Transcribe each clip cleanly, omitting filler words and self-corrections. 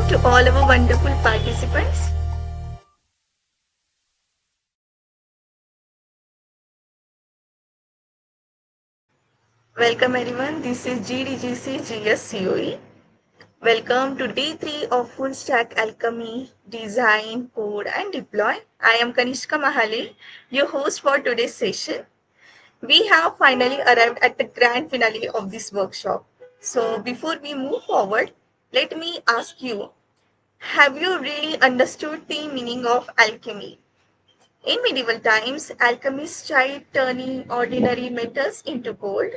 to all our wonderful participants. Welcome everyone. This is GDGC GSCOE. Welcome to day 3 of Full Stack Alchemy, Design, Code and Deploy. I am Kanishka Mahale, your host for today's session. We have finally arrived at the grand finale of this workshop. So before we move forward, let me ask you, have you really understood the meaning of alchemy? In medieval times, alchemists tried turning ordinary metals into gold,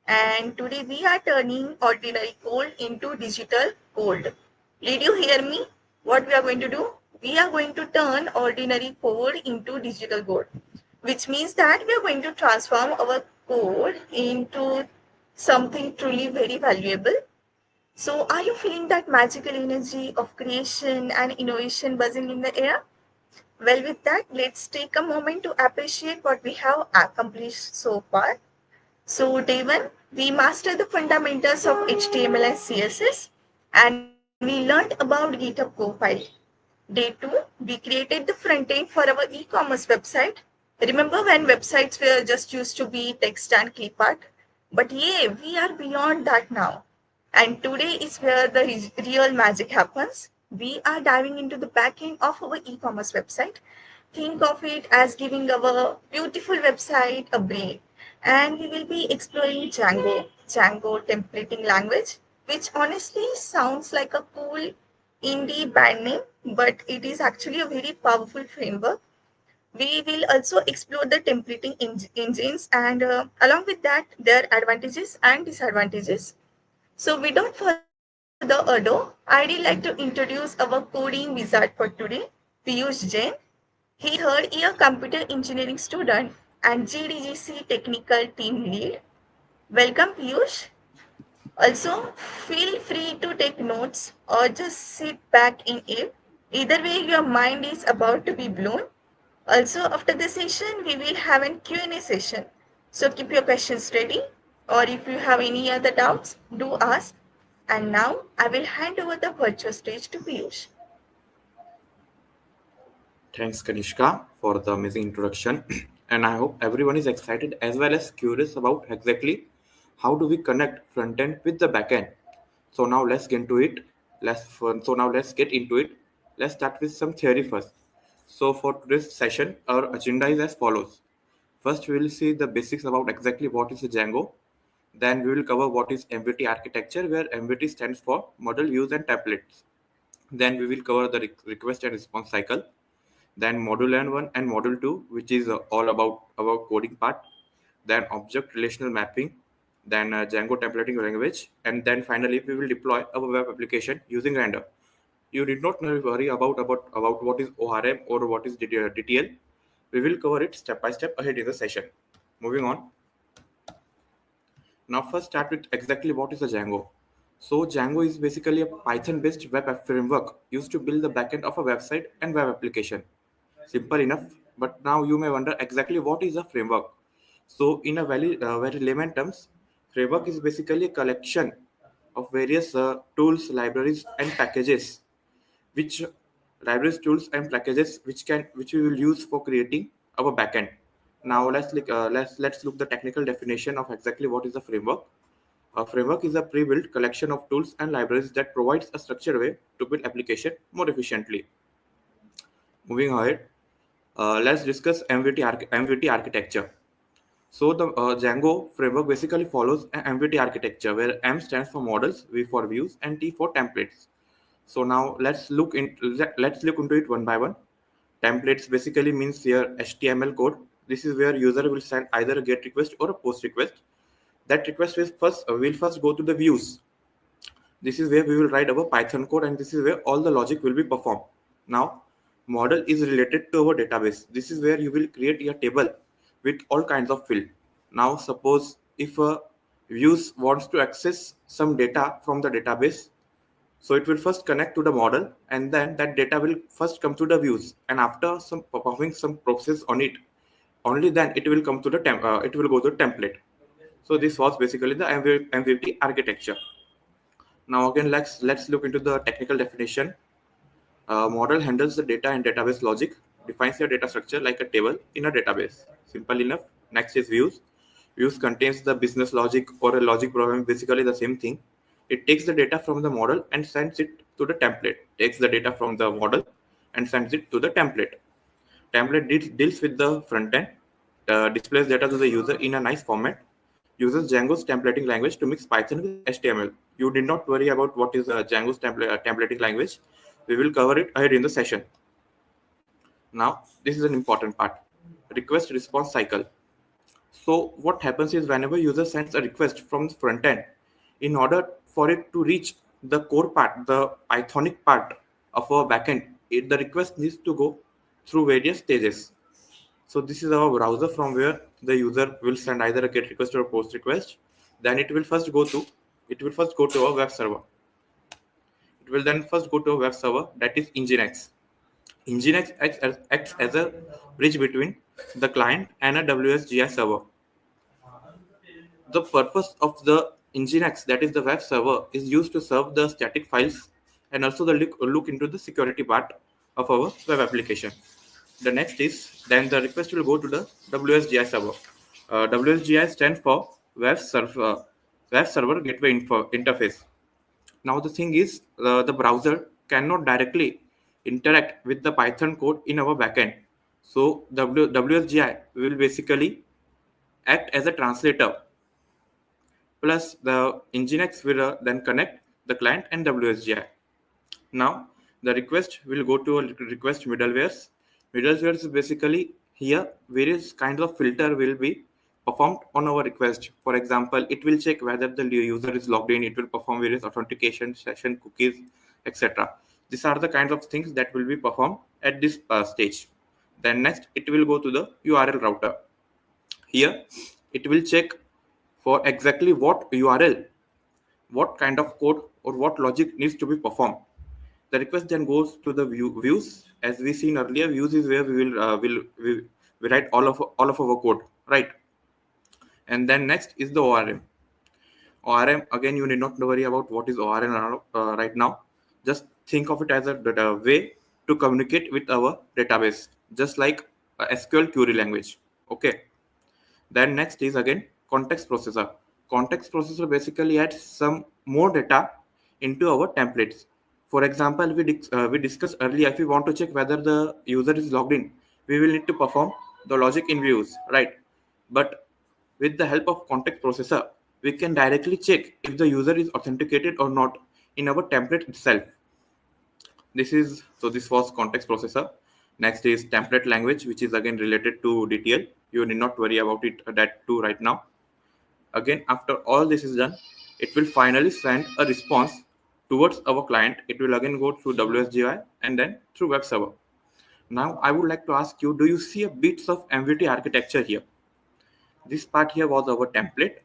and today we are turning ordinary gold into digital gold. Did you hear me? What we are going to do? We are going to turn ordinary gold into digital gold, which means that we are going to transform our gold into something truly very valuable. So, are you feeling that magical energy of creation and innovation buzzing in the air? Well, with that, let's take a moment to appreciate what we have accomplished so far. So, day one, we mastered the fundamentals of HTML and CSS, and we learned about GitHub Copilot. Day two, we created the front end for our e-commerce website. Remember when websites were just used to be text and clip art? But yeah, we are beyond that now. And today is where the real magic happens. We are diving into the backend of our e-commerce website. Think of it as giving our beautiful website a brain. And we will be exploring Django templating language, which honestly sounds like a cool indie band name, but it is actually a very powerful framework. We will also explore the templating engines and along with that, their advantages and disadvantages. So without further ado, I'd like to introduce our coding wizard for today, Piyush Jain. He is a third year computer engineering student and GDGC technical team lead. Welcome Piyush. Also, feel free to take notes or just sit back in it. Either way, your mind is about to be blown. Also, after the session, we will have a Q&A session. So keep your questions ready, or if you have any other doubts, do ask. And now, I will hand over the virtual stage to Piyush. Thanks, Kanishka, for the amazing introduction. And I hope everyone is excited as well as curious about exactly how do we connect front end with the back end. So now let's get into it. Let's get into it. Let's start with some theory first. So for today's session, our agenda is as follows. First, we will see the basics about exactly what is a Django. Then we will cover what is MVT architecture, where MVT stands for Model Views and Templates. Then we will cover the request and response cycle, then module n1 and module 2, which is all about our coding part, then object relational mapping, then Django templating language, and then finally we will deploy our web application using render. You did not worry about what is ORM or what is DTL. We will cover it step by step ahead in the session. Moving on. Now first start with exactly what is a Django. So Django is basically a Python-based web app framework used to build the backend of a website and web application. Simple enough, but now you may wonder exactly what is a framework. So in a very layman terms, framework is basically a collection of various tools, libraries, and packages, which which we will use for creating our backend. Now let's look the technical definition of exactly what is a framework. A framework is a pre-built collection of tools and libraries that provides a structured way to build application more efficiently. Moving ahead, let's discuss MVT architecture. So the Django framework basically follows an MVT architecture where M stands for models, V for views, and T for templates. So now let's look into it one by one. Templates basically means your HTML code. This is where user will send either a GET request or a POST request. That request will first go to the views. This is where we will write our Python code, and this is where all the logic will be performed. Now, model is related to our database. This is where you will create a table with all kinds of field. Now, suppose if a views wants to access some data from the database, so it will first connect to the model, and then that data will first come to the views, and after some performing some process on it, only then it will come to the it will go to the template. So this was basically the MVP architecture. Now again, let's look into the technical definition. Model handles the data and database logic, defines your data structure like a table in a database. Simple enough. Next is views. Views contains the business logic or a logic problem, basically the same thing. It takes the data from the model and sends it to the template. Takes the data from the model and sends it to the template. Template deals with the front end, displays data to the user in a nice format, uses Django's templating language to mix Python with HTML. You did not worry about what is Django's templating language. We will cover it ahead in the session. Now, this is an important part. Request response cycle. So what happens is whenever user sends a request from the front end, in order for it to reach the core part, the Pythonic part of our backend, the request needs to go through various stages. So this is our browser from where the user will send either a GET request or a POST request. Then it will first go to a web server. It will then first go to a web server, that is Nginx. Nginx acts as a bridge between the client and a WSGI server. The purpose of the Nginx, that is the web server, is used to serve the static files and also the look into the security part of our web application. The next is then the request will go to the WSGI server. WSGI stands for Web Server Gateway Interface. Now the thing is, the browser cannot directly interact with the Python code in our backend. So WSGI will basically act as a translator. Plus, the Nginx will then connect the client and WSGI. Now, the request will go to a request middlewares. Middlewares is basically here various kinds of filter will be performed on our request. For example, it will check whether the user is logged in. It will perform various authentication, session cookies, etc. These are the kinds of things that will be performed at this stage. Then next, it will go to the URL router. Here, it will check for exactly what URL, what kind of code or what logic needs to be performed. The request then goes to the views. As we seen earlier, views is where we write all of our code, right? And then next is the ORM. ORM, again, you need not worry about what is ORM right now. Just think of it as a way to communicate with our database, just like a SQL query language. Okay. Then next is again context processor. Context processor basically adds some more data into our templates. For example, we discussed earlier, if we want to check whether the user is logged in, we will need to perform the logic in views, right? But with the help of context processor, we can directly check if the user is authenticated or not in our template itself. This was context processor. Next is template language, which is again related to DTL. You need not worry about it that too right now. Again, after all this is done, it will finally send a response towards our client. It will again go through WSGI and then through web server. Now I would like to ask you, do you see a bits of MVT architecture here? This part here was our template,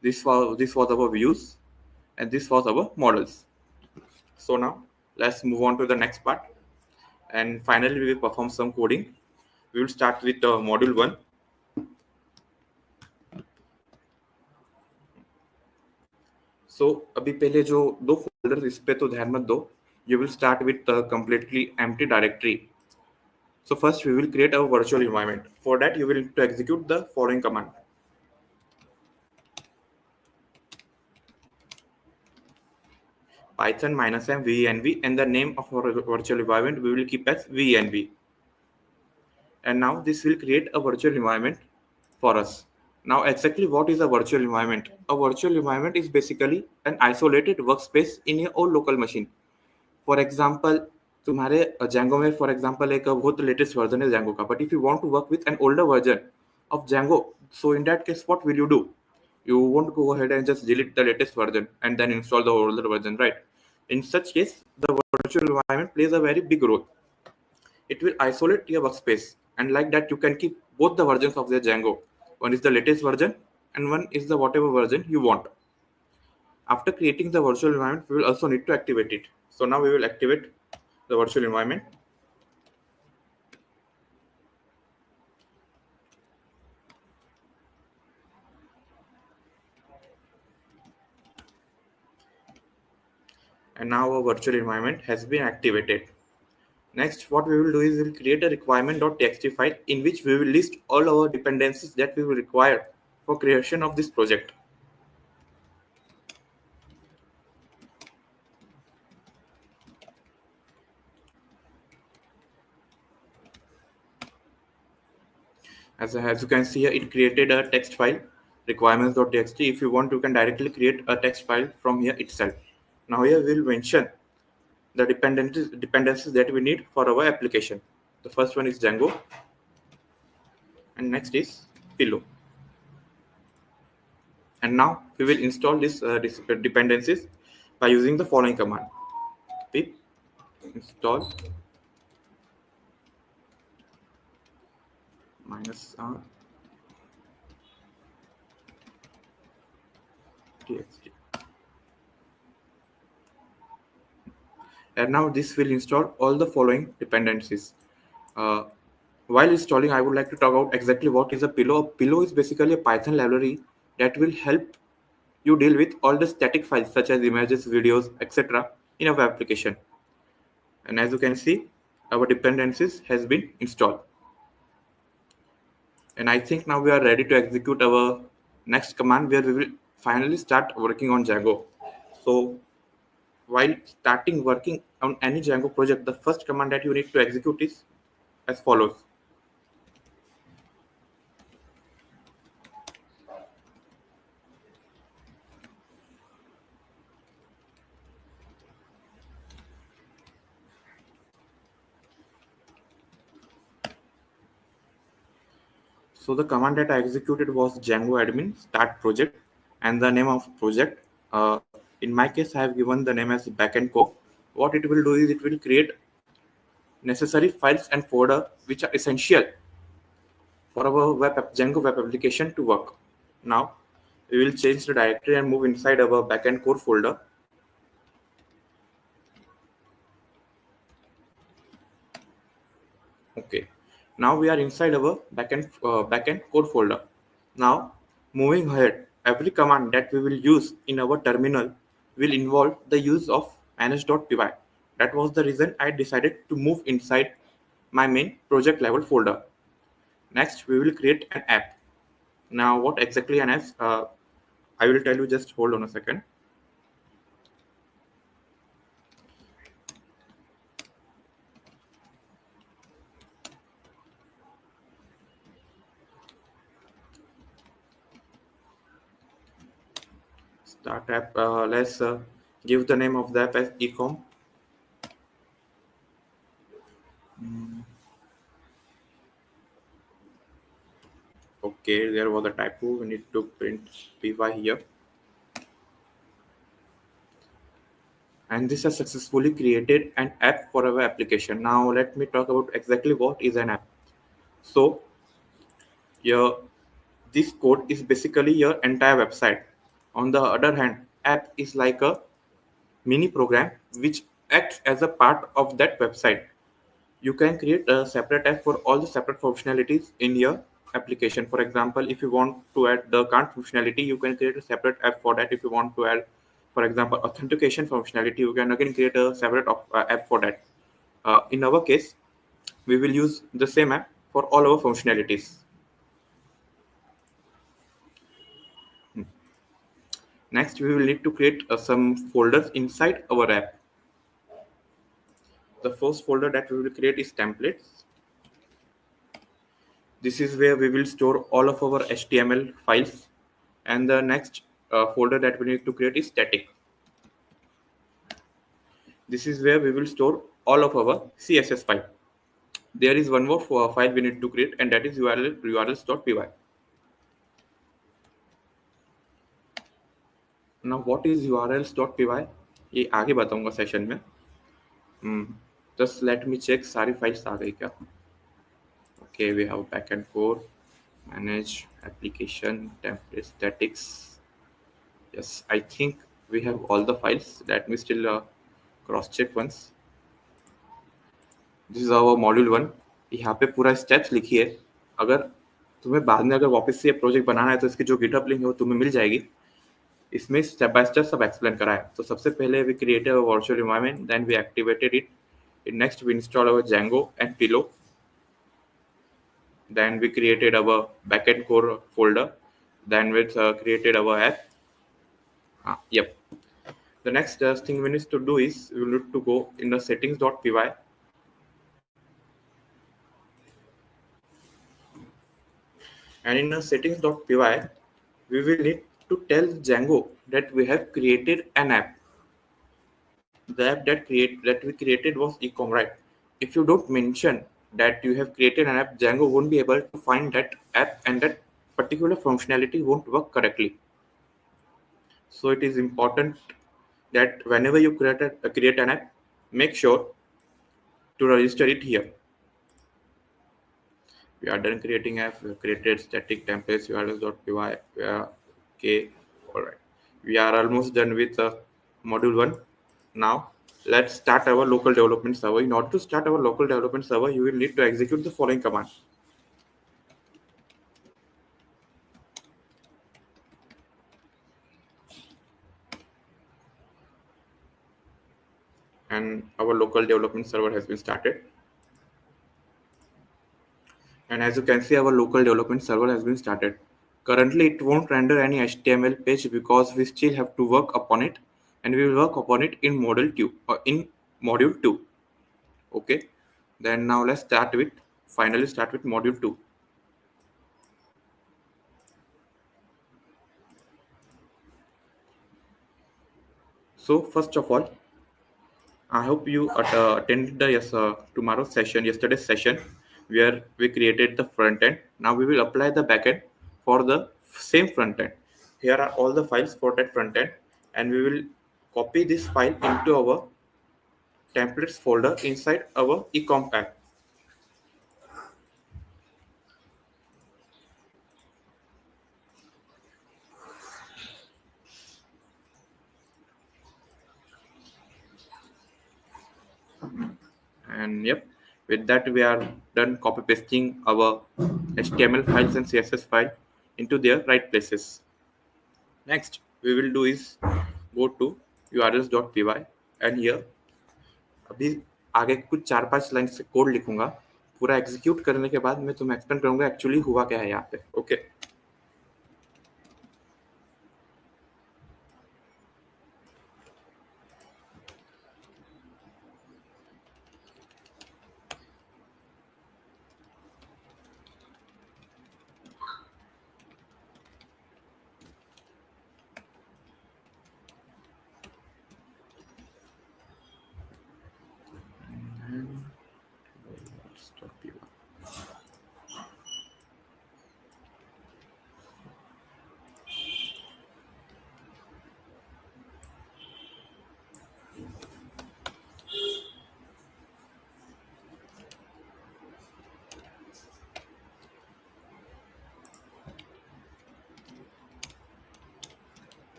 this was our views, and this was our models. So now let's move on to the next part, and finally we will perform some coding. We will start with module 1. So अभी पहले जो दो folders इस पे तो ध्यान मत दो. You will start with a completely empty directory. So first we will create a virtual environment. For that you will need to execute the following command. Python -m venv, and the name of our virtual environment we will keep as venv. And now this will create a virtual environment for us. Now exactly what is a virtual environment? A virtual environment is basically an isolated workspace in your own local machine. For example तुम्हारे Django में for example एक बहुत latest version है Django का, but if you want to work with an older version of Django, so in that case what will you do? You won't go ahead and just delete the latest version and then install the older version, right? In such case, the virtual environment plays a very big role. It will isolate your workspace, and like that you can keep both the versions of the Django. One is the latest version and one is the whatever version you want. After creating the virtual environment, we will also need to activate it. So now we will activate the virtual environment. and now our virtual environment has been activated. Next, what we will do is we'll create a requirement.txt file in which we will list all our dependencies that we will require for creation of this project. As you can see here, it created a text file, requirements.txt. If you want, you can directly create a text file from here itself. Now here we'll mention the dependencies that we need for our application. The first one is Django, and next is Pillow. And now we will install these dependencies by using the following command: pip install -r txt. And now this will install all the following dependencies. Uh, while installing, I would like to talk about exactly what is a pillow. A pillow is basically a Python library that will help you deal with all the static files such as images, videos, etc. in our application. And as you can see, our dependencies has been installed. And I think now we are ready to execute our next command where we will finally start working on Django. So while starting working on any Django project, the first command that you need to execute is as follows. So the command that I executed was Django admin start project and the name of project. In my case, I have given the name as backend core. What it will do is it will create necessary files and folder which are essential for our Django web application to work. Now we will change the directory and move inside our backend core folder. Okay. Now we are inside our backend code folder. Now moving ahead, every command that we will use in our terminal will involve the use of manage.py. That was the reason I decided to move inside my main project level folder. Next, we will create an app. Now, what exactly an app? I will tell you. Just hold on a second. Start app. Let's give the name of the app as ecom. Okay, there was a typo. We need to print py here. And this has successfully created an app for our application. Now let me talk about exactly what is an app. So your this code is basically your entire website. On the other hand, app is like a mini program which acts as a part of that website. You can create a separate app for all the separate functionalities in your application. For example, if you want to add the card functionality, you can create a separate app for that. If you want to add, for example, authentication functionality, you can again create a separate app for that. In our case, we will use the same app for all our functionalities. Next, we will need to create some folders inside our app. The first folder that we will create is templates. This is where we will store all of our HTML files. And the next folder that we need to create is static. This is where we will store all of our CSS file. There is one more file we need to create, and that is urls.py. Now what is urls.py? ये आगे बताऊंगा session में. Just let me check सारी files आ गई क्या. Okay, we have backend core, manage application, template, statics. Yes, I think we have all the files. Let me still cross check once. This is our module 1. यहाँ पे पूरा steps लिखी है. अगर तुम्हें बाद में अगर वापस से प्रोजेक्ट बनाना है तो इसकी जो गिटहब लिंक है वो तुम्हें मिल जाएगी. इसमें स्टेप बाय स्टेप सब एक्सप्लेन करा है. तो सबसे पहले we created a virtual environment, then we activated it. Next we install our Django and Pillow. Then we created our backend core folder. Then we created our app. Yep. The next thing we need to do is we need to go in the settings.py, and in the settings.py we will need to tell Django that we have created an app. The app that we created was ecom, right? If you don't mention that you have created an app, Django won't be able to find that app, and that particular functionality won't work correctly. So it is important that whenever you create an app, make sure to register it here. We are done creating app. We have created static templates urls.py. We are okay. All right. We are almost done with module one. Now let's start our local development server. In order to start our local development server, you will need to execute the following command. And our local development server has been started. And as you can see, our local development server has been started. Currently, it won't render any HTML page because we still have to work upon it, and we will work upon it in module 2. Okay. Then now let's finally start with module 2. So first of all, I hope you attended the yesterday's session, where we created the front end. Now we will apply the backend for the same front end. Here are all the files for that front end, and we will copy this file into our templates folder inside our ecom app. And yep, with that we are done copy pasting our HTML files and CSS file into their right places. Next we will do is go to urls.py, and here अभी आगे कुछ 4-5 line से code लिखूंगा. पूरा execute करने के बाद मैं तुम्हें एक्सप्लेन करूंगा एक्चुअली हुआ क्या है यहाँ पे. Okay.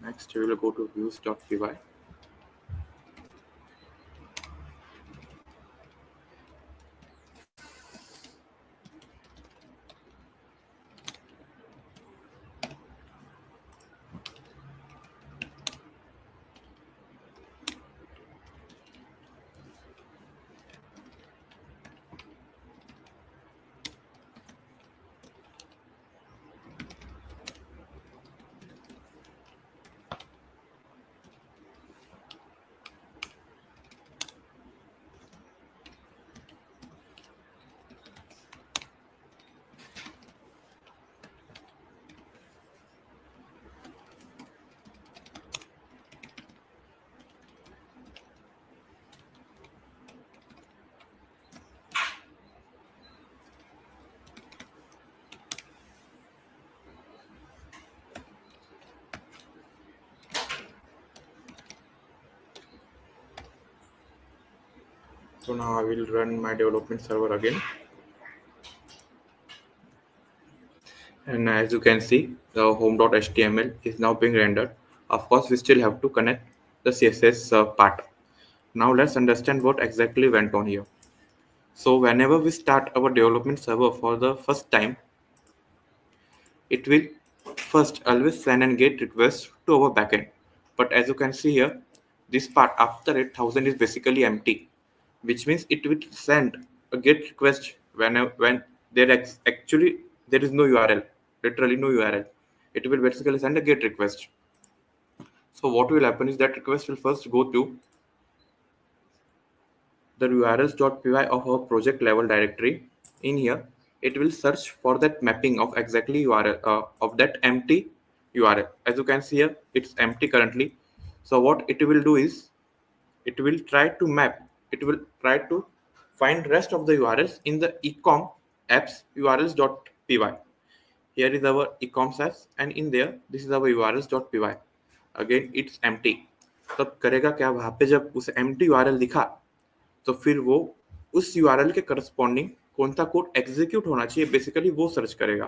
Next we will go to views.py. So now I will run my development server again. And as you can see, the home.html is now being rendered. Of course, we still have to connect the CSS part. Now let's understand what exactly went on here. So whenever we start our development server for the first time, it will first always send and get requests to our backend. But as you can see here, this part after 8000 is basically empty, which means it will send a get request when actually there is no URL, literally no URL. It will basically send a get request. So what will happen is that request will first go to the urls.py of our project level directory. In here, it will search for that mapping of exactly URL of that empty URL. As you can see here, it's empty currently. So what it will do is it will try to map. It will try to find rest of the URLs in the ecom apps urls.py. Here is our ecoms apps, and in there this is our urls.py. Again it's empty. तब करेगा क्या, वहां पे जब उसे empty URL दिखा तो फिर वो उस यूआरएल के करस्पॉन्डिंग कौन सा कोड एग्जीक्यूट होना चाहिए बेसिकली वो सर्च करेगा।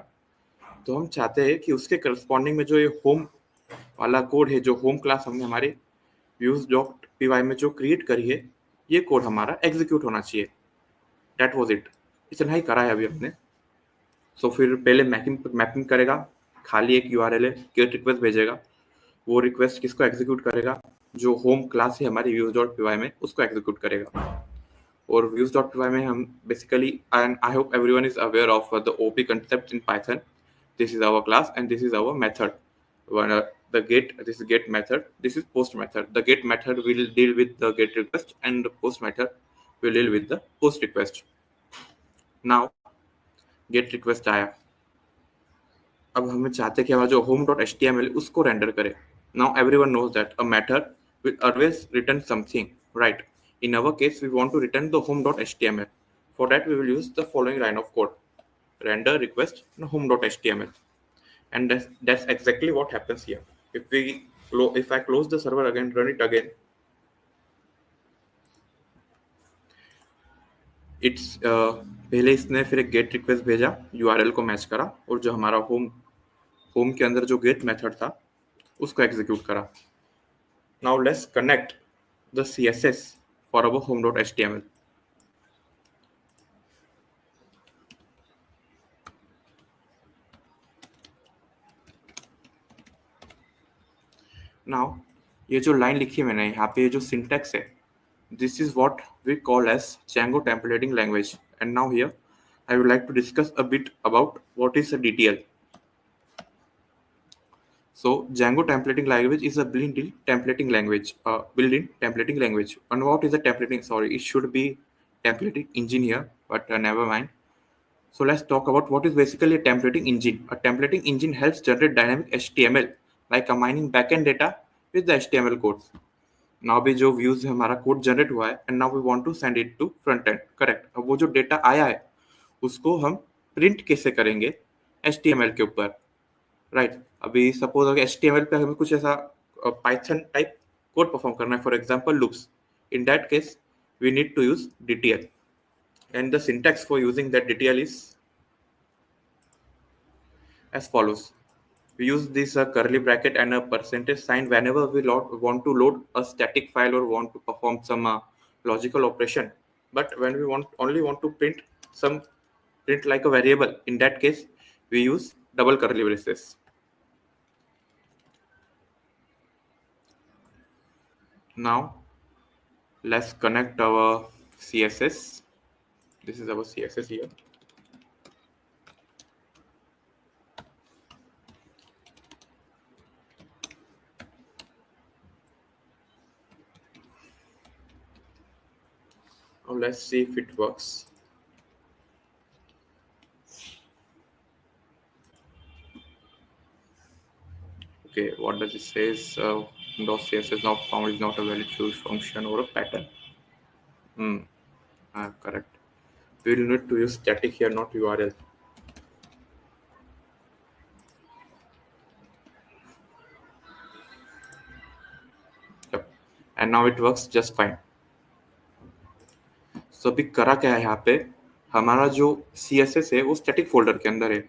तो हम चाहते हैं कि उसके करस्पॉन्डिंग में जो ये होम वाला कोड है, जो होम क्लास हमने हमारे व्यूज डॉट पीवाई में जो क्रिएट करी है, ये कोड हमारा एग्जीक्यूट होना चाहिए। That was it. इतना ही करा है अभी हमने। सो फिर पहले मैपिंग मैपिंग करेगा, खाली एक यूआरएल है, गेट रिक्वेस्ट भेजेगा। वो रिक्वेस्ट किसको एग्जीक्यूट करेगा, जो होम क्लास है हमारी व्यूज डॉट पीवाई में उसको एग्जीक्यूट करेगा। और views.py में हम basically, and I hope everyone is aware of the OP concept in Python. This is our class and this is our method. The get, this is get method, this is post method. The get method will deal with the get request and the post method will deal with the post request. Now get request आया, अब हमें चाहते हैं कि हमारा जो home.html उसको render करे। Now everyone knows that a method will always return something, right? In our case, we want to return the home.html. For that, we will use the following line of code: render request home.html, and that's exactly what happens here. If I close the server again, run it again, it's पहले इसने फिर एक gate request भेजा, URL को match करा और जो हमारा होम के अंदर जो गेट मेथड था उसको एग्जीक्यूट करा। Now let's connect the CSS for our home.html. Now ये जो लाइन लिखी है मैंने यहाँ पे, ये जो सिंटैक्स है, this is what we call as Django templating language. And now here I would like to discuss a bit about what is a DTL. So Django templating language is a built-in templating language. Built-in templating language. And what is a templating? Sorry, it should be templating engine here, but never mind. So let's talk about what is basically a templating engine. A templating engine helps generate dynamic HTML by combining backend data with the HTML codes. Now भी जो views है हमारा code generate हुआ है, and now we want to send it to front end. Correct. अब वो जो data आया है उसको हम प्रिंट कैसे करेंगे HTML के ऊपर, राइट? अभी सपोज अगर HTML पे हमें कुछ ऐसा पाइथन टाइप कोड परफॉर्म करना है, for example loops, in that case we need to use DTL, and the syntax for using that DTL is as follows. We use this curly bracket and a percentage sign whenever we want to load a static file or want to perform some logical operation. But when we only want to print like a variable, in that case we use double curly braces. Now let's connect our CSS. This is our CSS here. Now let's see if it works. Okay, what does it say? .css not found is not a valid function or a pattern. Correct. We will need to use static here, not URL. Yep. And now it works just fine. So अभी करा क्या है यहाँ पे, हमारा जो CSS है वो स्टैटिक फोल्डर के अंदर है,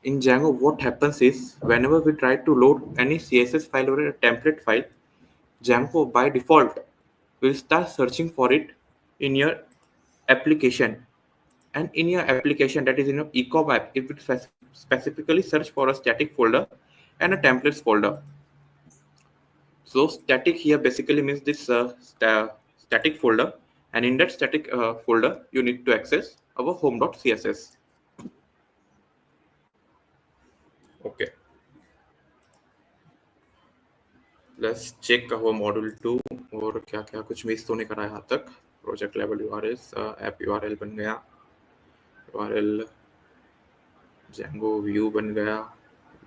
In Django, what happens is whenever we try to load any CSS file or a template file, Django by default will start searching for it in your application. And in your application, that is in your ecom app, it will specifically search for a static folder and a templates folder. So static here basically means this static folder, and in that static folder, you need to access our home.css. Okay, let's check our module 2 और क्या क्या कुछ miss तो नहीं करा है यहाँ तक. Project level URLs, app URL बन गया, URL Django view बन गया,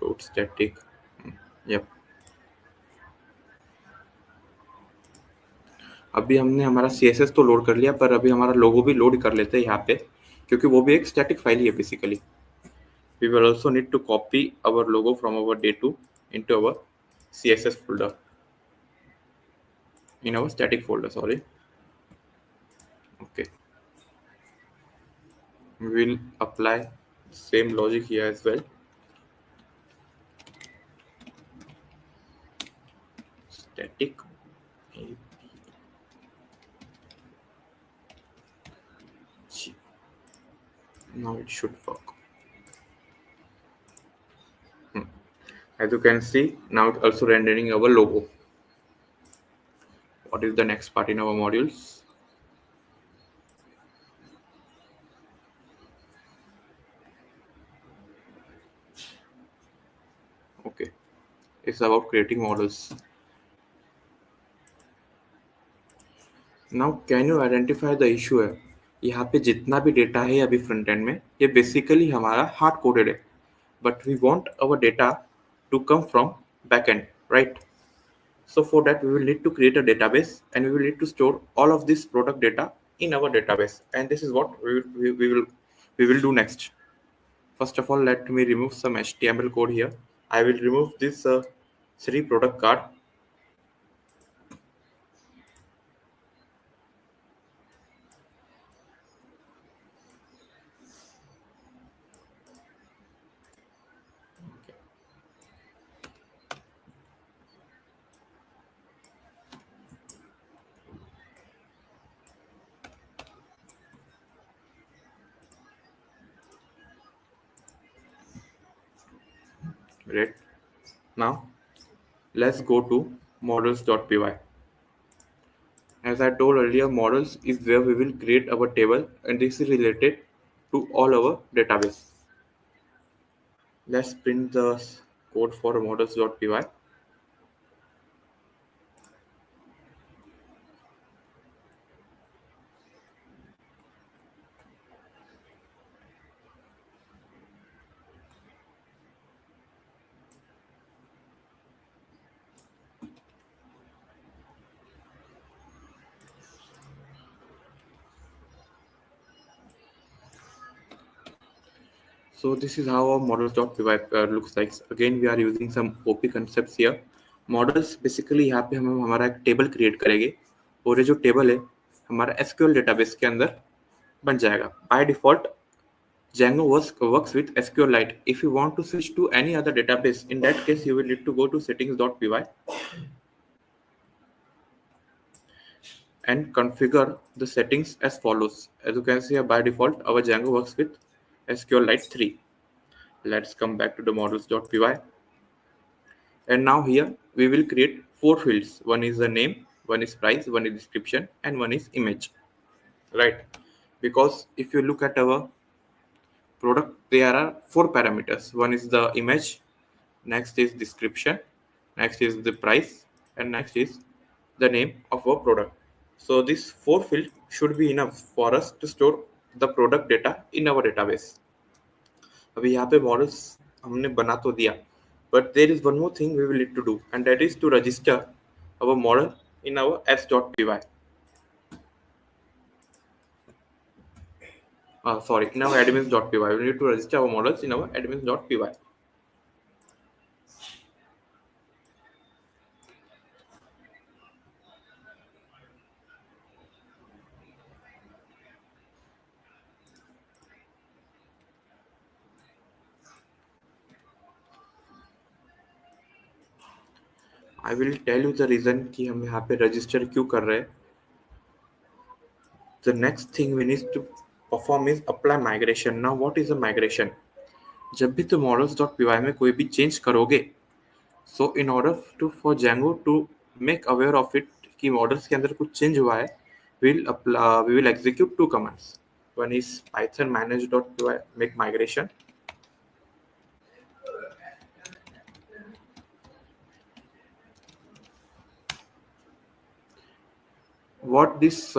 load static. यप, अभी हमने हमारा CSS तो लोड कर लिया, पर अभी हमारा लोगो भी लोड कर लेते हैं यहाँ पे, क्योंकि वो भी एक स्टैटिक फाइल ही है basically. We will also need to copy our logo from our day2 into our CSS folder, in our static folder, sorry. Okay, we will apply same logic here as well. Static APG. Now it should work. As you can see, now it's also rendering our logo. What is the next part in our modules? Okay, it's about creating models. Now can you identify the issue है? यहाँ पे जितना भी data है अभी front end में, ये basically हमारा हार्ड कोडेड है, but we want our data to come from backend, right? So for that, we will need to create a database, and we will need to store all of this product data in our database. And this is what we will do next. First of all, let me remove some HTML code here. I will remove this three product card. Great. Now let's go to models.py. As I told earlier, models is where we will create our table, and this is related to all our database. Let's print the code for models.py. So this is how our models.py looks like. Again, we are using some OP concepts here. Models basically यहाँ पे हम हमारा एक table create करेंगे, और ये जो table है हमारा SQL डेटाबेस के अंदर बन जाएगा. By default, Django works with SQLite. If you want to switch to any other database, in that case you will need to go to settings.py and configure the settings as follows. As you can see here, by default our Django works with SQLite 3. Let's come back to the models.py. And now here we will create four fields. One is the name, one is price, one is description, and one is image. Right? Because if you look at our product, there are four parameters. One is the image, next is description, next is the price, and next is the name of our product. So this four field should be enough for us to store the product data in our database. अभी यहाँ पे models हमने बना तो दिया, but there is one more thing we will need to do, and that is to register our model in our apps.py. Sorry, in our admins.py. We need to register our models in our admins.py. I will tell you the reason कि हम यहाँ पे register क्यों कर रहे हैं. The next thing we need to perform is apply migration. Now what is a migration? जब भी तुम models.py में कोई भी change करोगे, so in order to for Django to make aware of it कि models के अंदर कुछ change हुआ है, we will execute two commands. One is python manage.py make migration. What this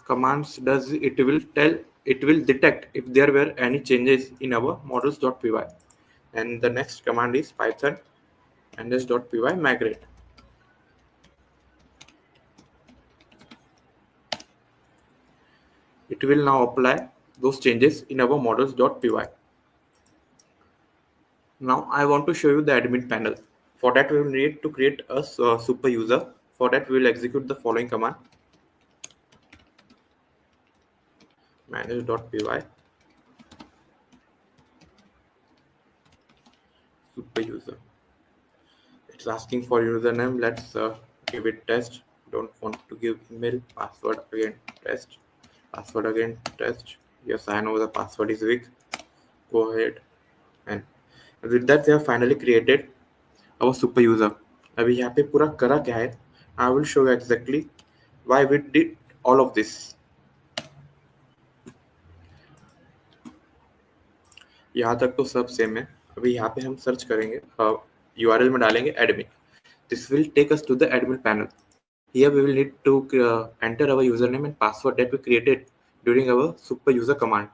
commands does, it will detect if there were any changes in our models.py. And the next command is python manage.py migrate. It will now apply those changes in our models.py. Now I want to show you the admin panel. For that we will need to create a super user. For that we will execute the following command: manage.py super user. It's asking for username. Let's give it test. Don't want to give email. Password again test. Password again test. Yes, I know the password is weak. Go ahead. And with that they have finally created our super user. अभी यहाँ पे पूरा करा क्या है? I will show you exactly why we did all of this. यहाँ तक तो सब सेम है. अभी यहाँ पे हम सर्च करेंगे, URL में डालेंगे admin. This will take us to the admin panel. Here we will need to enter our username and password that we created during our super user command.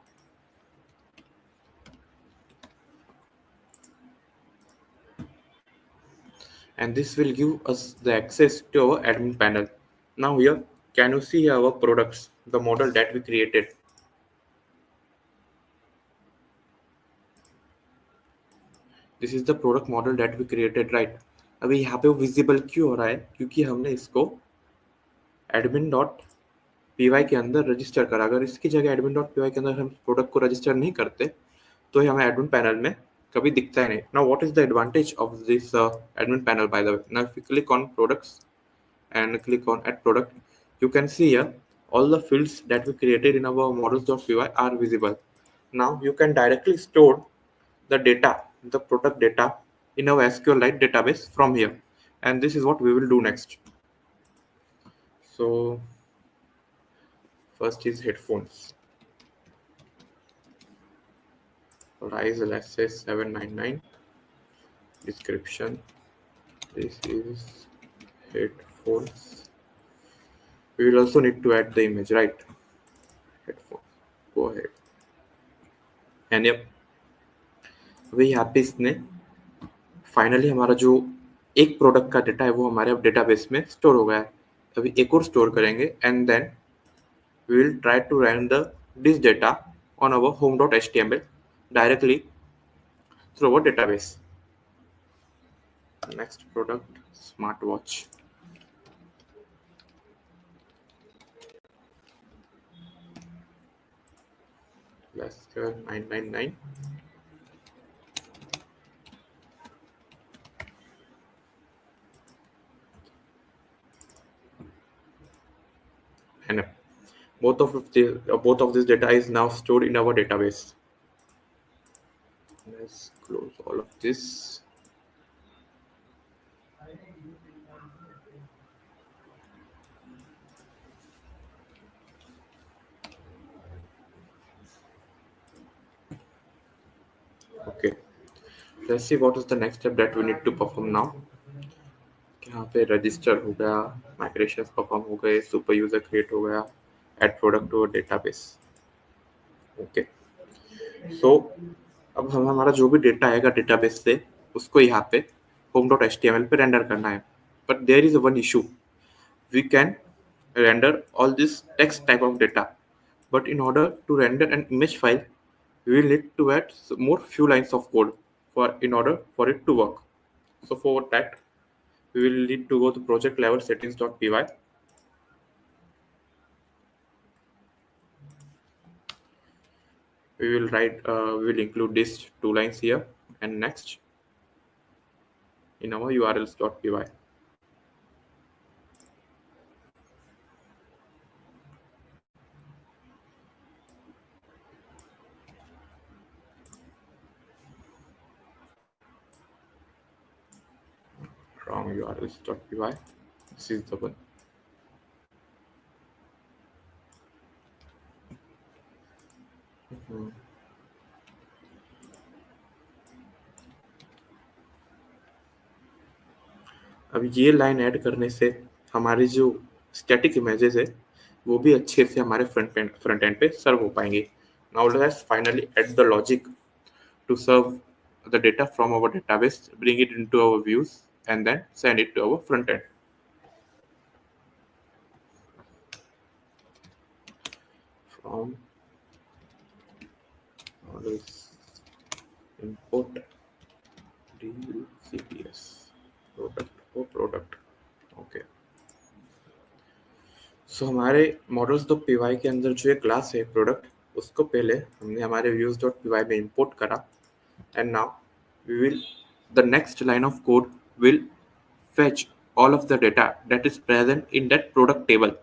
And this will give us the access to our admin panel. Now here, can you see our products, the model that we created? This is the product model that we created, right? अभी यहाँ पे visible क्यों हो रहा है? क्योंकि हमने इसको admin.py के अंदर रजिस्टर करा. अगर इसकी जगह admin.py के अंदर हम प्रोडक्ट को रजिस्टर नहीं करते तो ये हमें एडमिन पैनल में कभी दिखता ही नहीं. Now what is the advantage of this admin panel by the way? Now if you click on products and click on add product, you can see here all the fields that we created in our models.py are visible. Now you can directly store the data, the product data, in our SQLite database from here, and this is what we will do next. So first is headphones. Price, let's say 799. Description, this is headphones. We will also need to add the image, right? Headphones, go ahead. And yep, अभी यहाँ पे इसने finally हमारा जो एक product का data है वो हमारे अब डेटाबेस में स्टोर हो गया है. अभी एक और स्टोर करेंगे and then we will try to run the this data on our home.html directly through our database. Next product, smartwatch. Let's go 999. And both of this data is now stored in our database. Let's close all of this. Okay, let's see what is the next step that we need to perform now. यहाँ पे register हो गया, migration perform हो गए, super user create हो गया, add product to database. Okay, so अब हम हमारा जो भी डेटा आएगा डेटाबेस से उसको यहाँ पे home.html पे रेंडर करना है. But there is one issue. We can render all this text type of data, but in order to render an image file we will need to add more few lines of code in order for it to work. So for that we will need to go to project level settings.py. We will we will include these two lines here and next in our urls.py. from urls.py. This is the one. अब ये line add करने से हमारी जो static images है वो भी अच्छे से हमारे फ्रंट एंड पे सर्व हो पाएंगे. Now let's finally add the logic to serve the data from our database, bring it into our views, and then send it to our front end. From models import ducps product. Okay, so हमारे models dot P Y के अंदर जो एक class है product उसको पहले हमने हमारे व्यूज डॉट पी वाई में इंपोर्ट करा. And now we will the next line of code will fetch all of the data that is present in that product table.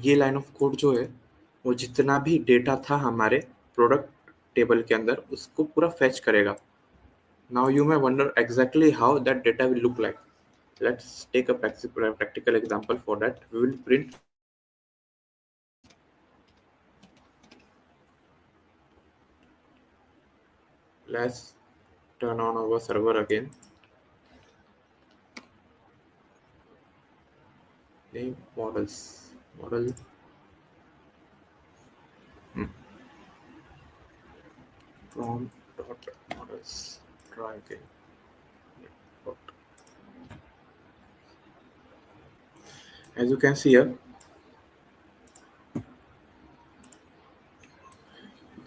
ये लाइन ऑफ कोड जो है वो जितना भी डेटा था हमारे प्रोडक्ट टेबल के अंदर उसको पूरा फैच करेगा. Now you may wonder exactly how that data will look like. Let's take a practical example. For that we will print let's turn on our server again. Name model from dot models. Try again. Dot. As you can see here,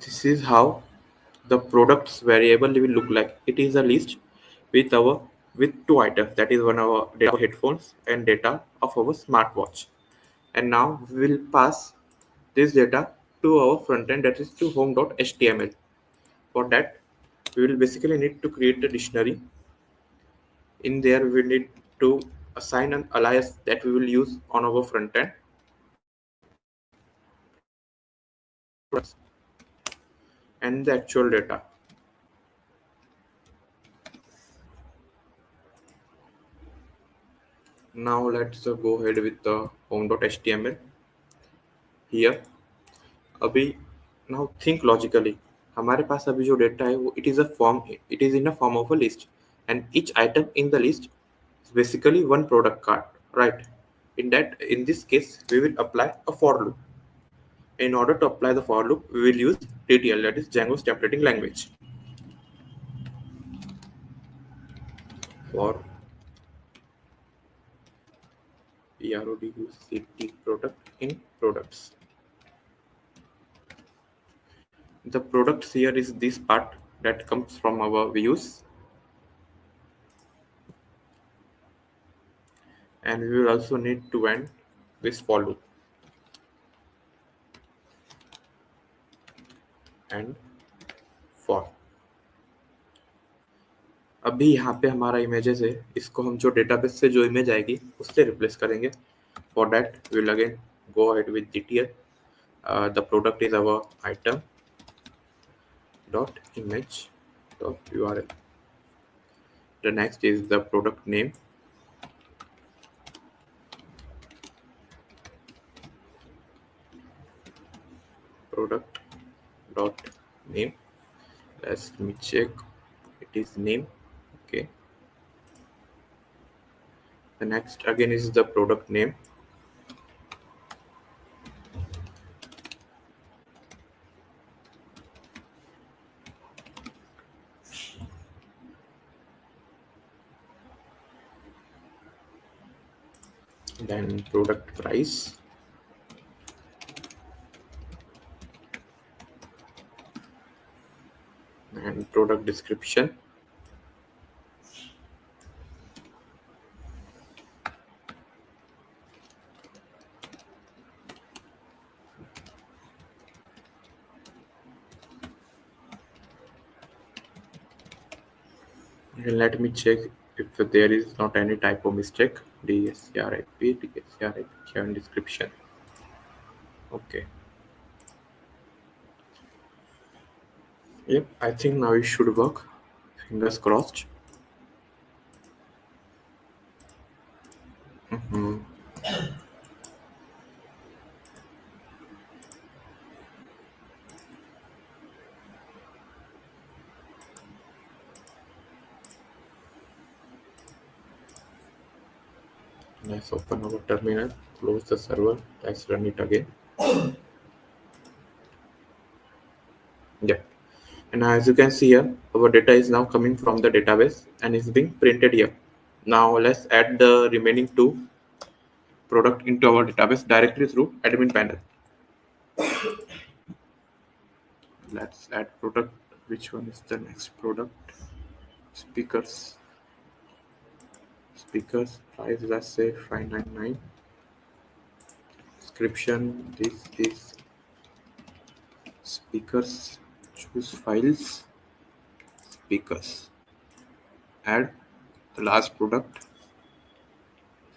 this is how the products variable will look like. It is a list with our with two items, that is one our data of headphones and data of our smartwatch. And now we will pass this data to our front end, that is to home.html. For that we will basically need to create a dictionary. In there we need to assign an alias that we will use on our front end and the actual data. Now let's go ahead with the home.html. Here अभी now think logically. हमारे पास अभी जो data है वो it is in a form of a list, and each item in the list is basically one product card, right? In this case we will apply a for loop. In order to apply the for loop we will use TTL, that is Django's templating language. For product product in products. The products here is this part that comes from our views, and we will also need to end this for loop and for. अभी यहाँ पे हमारा images है, इसको हम जो database से जो इमेज आएगी उससे रिप्लेस करेंगे. For that we will again go ahead with DTL. The product is our item dot image dot URL. The next is the product name. Product dot name. Let me check. It is name. Okay. The next again is the product name. Then product price. And product description. And let me check if there is not any typo mistake. DSCRIP given description. Okay. Yep, I think now it should work. Fingers crossed. Mhm. Let's open our terminal, close the server, let's run it again. Yeah. And as you can see here, our data is now coming from the database and is being printed here. Now let's add the remaining two product into our database directly through admin panel. Let's add product. Which one is the next product? Speakers. Speakers price, let's say 599. Description, this is speakers. Choose files, speakers. Add the last product,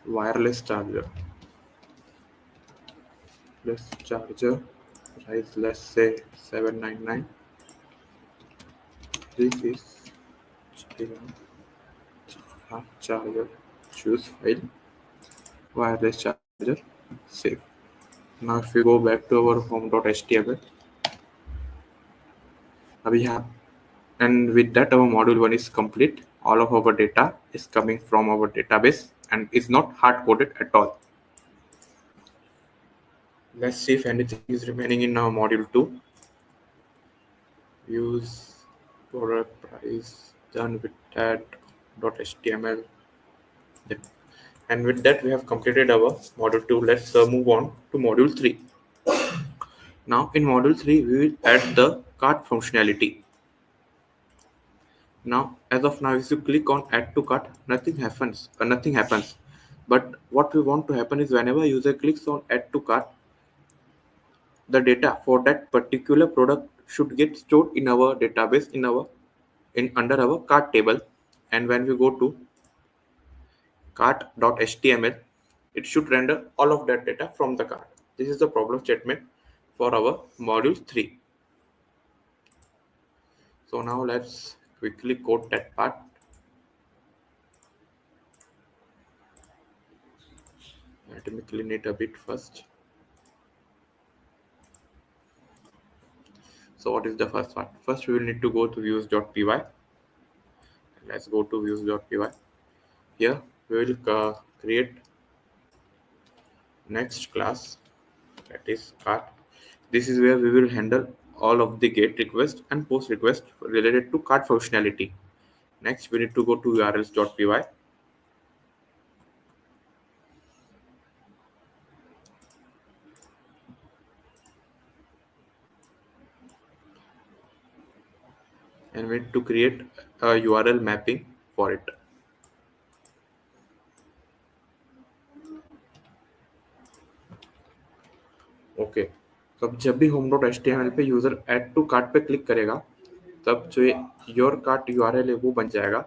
wireless charger. Plus charger price, let's say 799. This is charger. Choose file, wireless charger, save. Now if we go back to our home.html, we have, and with that our module 1 is complete. All of our data is coming from our database and is not hard coded at all. Let's see if anything is remaining in our module 2. Use product price, done with that .html. Yeah. And with that we have completed our module 2. Let's move on to module 3. Now in module 3 we will add the cart functionality. Now as of now, if you click on add to cart, nothing happens. But what we want to happen is whenever user clicks on add to cart, the data for that particular product should get stored in our database in under our cart table. And when we go to cart.html, it should render all of that data from the cart. This is the problem statement for our module 3. So now let's quickly code that part. Let me clean it a bit first. So what is the first part? First we will need to go to views.py. Let's go to views.py. Here we will create next class, that is cart. This is where we will handle all of the get request and post request related to cart functionality. Next we need to go to urls.py and we need to create a URL mapping for it. Okay तो अब जब भी home.html पे user add to cart पे click करेगा तब जो your cart URL है वो बन जाएगा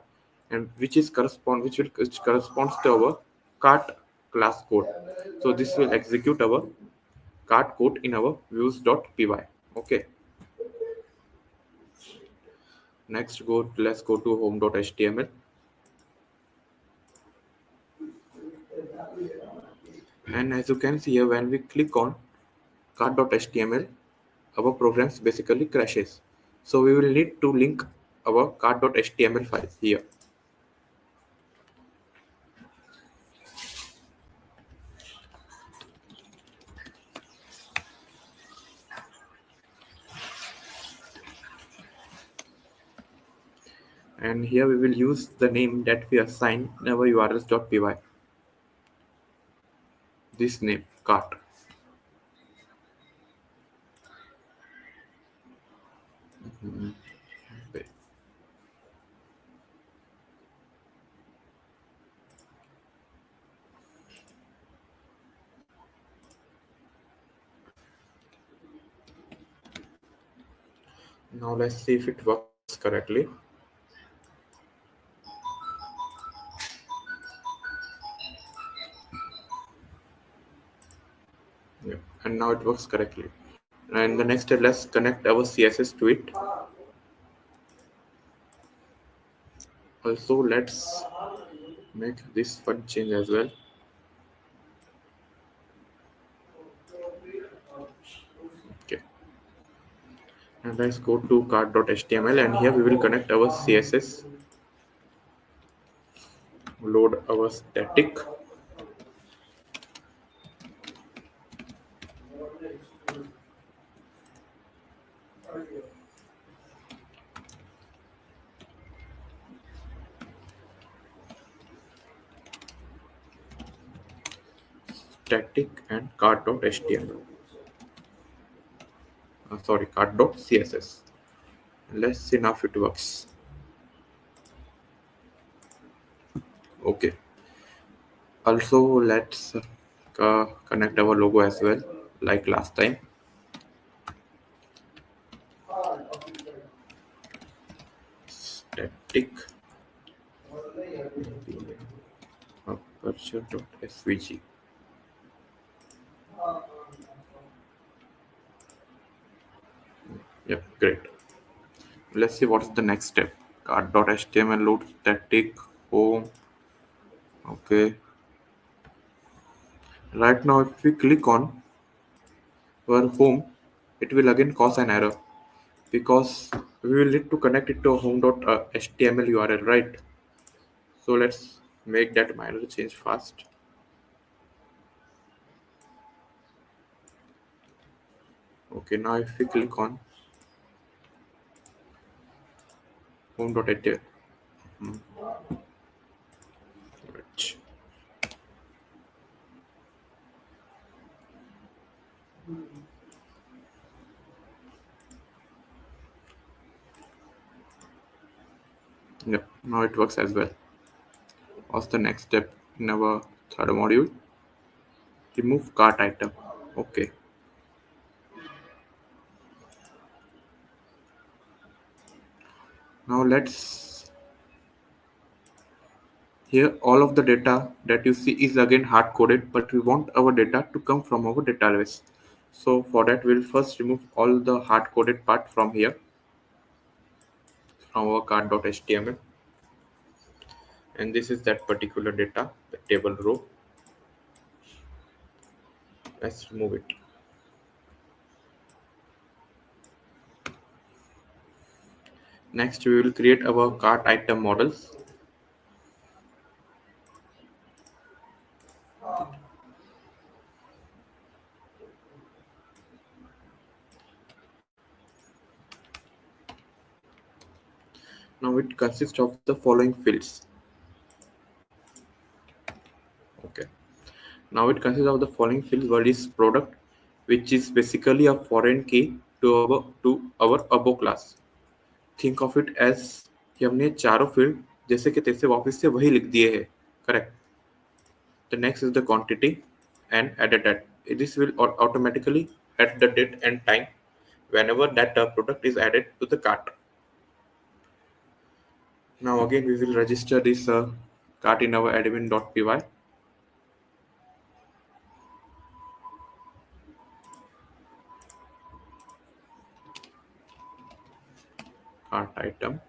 and which will corresponds to our cart class code. So this will execute our cart code in our views.py. Okay, next let's go to home.html. And as you can see here, when we click on cart.html, our programs basically crashes. So we will need to link our cart.html file here. And here we will use the name that we assign in our urls.py. This name, cart. Mhm. Now let's see if it works correctly. and now it works correctly. And the next step, let's connect our CSS to it. Also, let's make this fun change as well. Okay, and let's go to card.html, and here we will connect our CSS, load our static and card.html. Sorry, card.css. Let's see now if it works. Okay. Also, let's connect our logo as well, like last time. Static aperture.svg. Yep, great. Let's see what is the next step. Card.html load static home. Okay. Right now, if we click on our home, it will again cause an error because we will need to connect it to a home.html URL, right? So let's make that minor change fast. Okay, now if we click on home.html, right. Yeah, now it works as well. What's the next step in our third module? Remove cart item. Okay. Now let's, here all of the data that you see is again hard coded, but we want our data to come from our database. So for that we'll first remove all the hard coded part from here, from our card.html, and this is that particular data, the table row. Let's remove it. Next we will create our cart item models. Now it consists of the following fields. Okay. Now it consists of the following fields. One is product, which is basically a foreign key to our above class. Think of it as कि हमने चारों field जैसे कि तैसे वापस से वही लिख दिए हैं. Correct. The next is the quantity and added date. This will automatically add the date and time whenever that product is added to the cart. Now again we will register this cart in our admin.py. Cart item.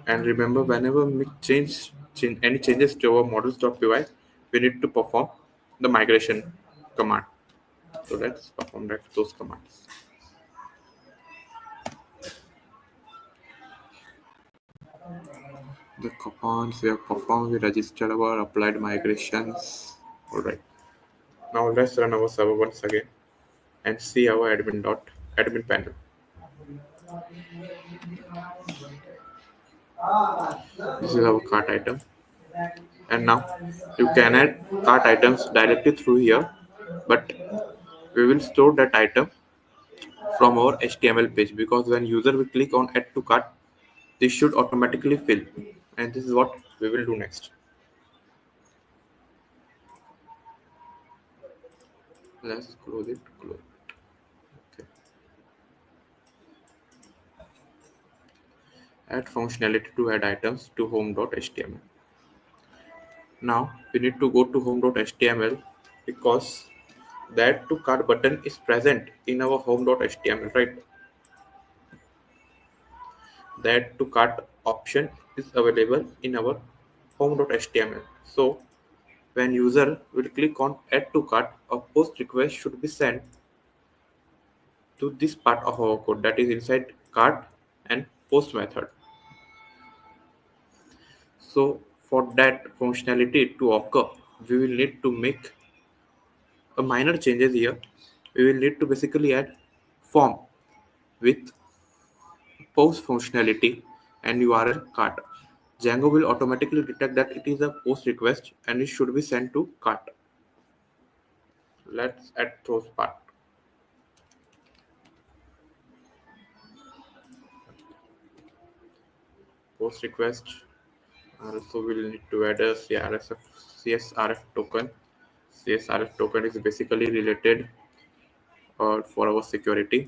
And remember, whenever we change any changes to our models.py, we need to perform the migration command. So let's perform those commands. The commands we have performed, we registered our applied migrations. Alright. Now let's run our server once again and see our admin panel. This is our cart item. And now you can add cart items directly through here, but we will store that item from our HTML page, because when user will click on add to cart, this should automatically fill, and this is what we will do next. Let's close it. Okay. add functionality to add items to home.html. Now we need to go to home.html because the add to cart button is present in our home.html, right? The add to cart option is available in our home.html. So when user will click on add to cart, a post request should be sent to this part of our code, that is inside cart and post method. So for that functionality to occur, we will need to make a minor changes here. We will need to basically add form with post functionality and URL cart. Django will automatically detect that it is a post request and it should be sent to cart. Let's add those part. Post request. Also, we'll need to add a CSRF token. CSRF token is basically related for our security.